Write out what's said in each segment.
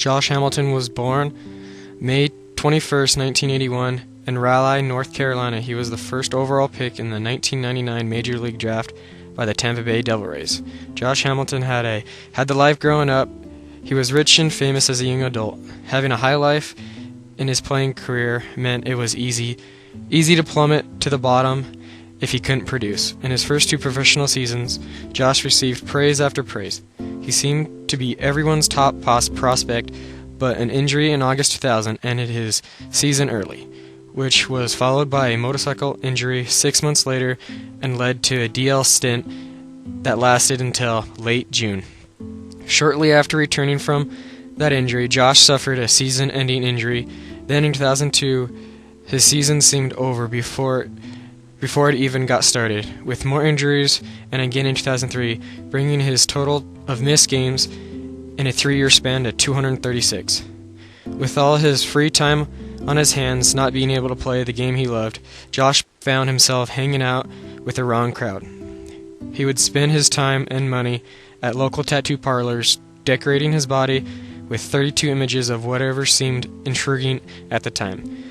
Josh Hamilton was born May 21st, 1981, in Raleigh, North Carolina. He was the first overall pick in the 1999 Major League Draft by the Tampa Bay Devil Rays. Josh Hamilton had the life growing up. He was rich and famous as a young adult. Having a high life in his playing career meant it was easy to plummet to the bottom if he couldn't produce. In his first two professional seasons, Josh received praise after praise. He seemed to be everyone's top prospect, but an injury in August 2000 ended his season early, which was followed by a motorcycle injury 6 months later and led to a DL stint that lasted until late June. Shortly after returning from that injury, Josh suffered a season-ending injury. Then in 2002, his season seemed over before it even got started, with more injuries, and again in 2003, bringing his total of missed games in a 3-year span to 236. With all his free time on his hands, not being able to play the game he loved, Josh found himself hanging out with the wrong crowd. He would spend his time and money at local tattoo parlors, decorating his body with 32 images of whatever seemed intriguing at the time.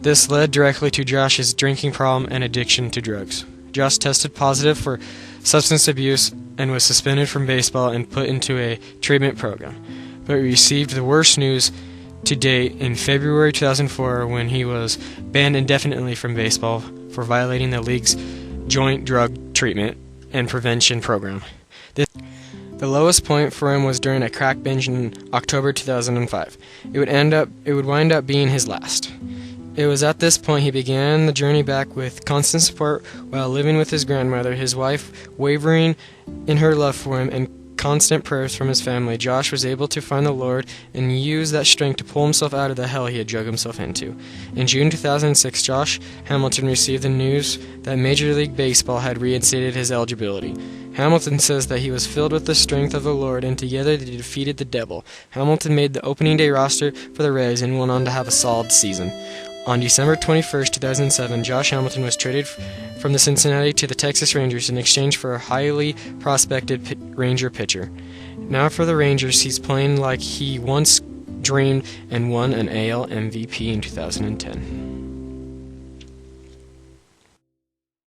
This led directly to Josh's drinking problem and addiction to drugs. Josh tested positive for substance abuse and was suspended from baseball and put into a treatment program, but received the worst news to date in February 2004 when he was banned indefinitely from baseball for violating the league's joint drug treatment and prevention program. The lowest point for him was during a crack binge in October 2005. It would wind up being his last. It was at this point he began the journey back with constant support while living with his grandmother, his wife wavering in her love for him, and constant prayers from his family. Josh was able to find the Lord and use that strength to pull himself out of the hell he had dug himself into. In June 2006, Josh Hamilton received the news that Major League Baseball had reinstated his eligibility. Hamilton says that he was filled with the strength of the Lord, and together they defeated the devil. Hamilton made the opening day roster for the Rays and went on to have a solid season. On December 21st, 2007, Josh Hamilton was traded from the Cincinnati to the Texas Rangers in exchange for a highly prospected Ranger pitcher. Now for the Rangers, he's playing like he once dreamed and won an AL MVP in 2010.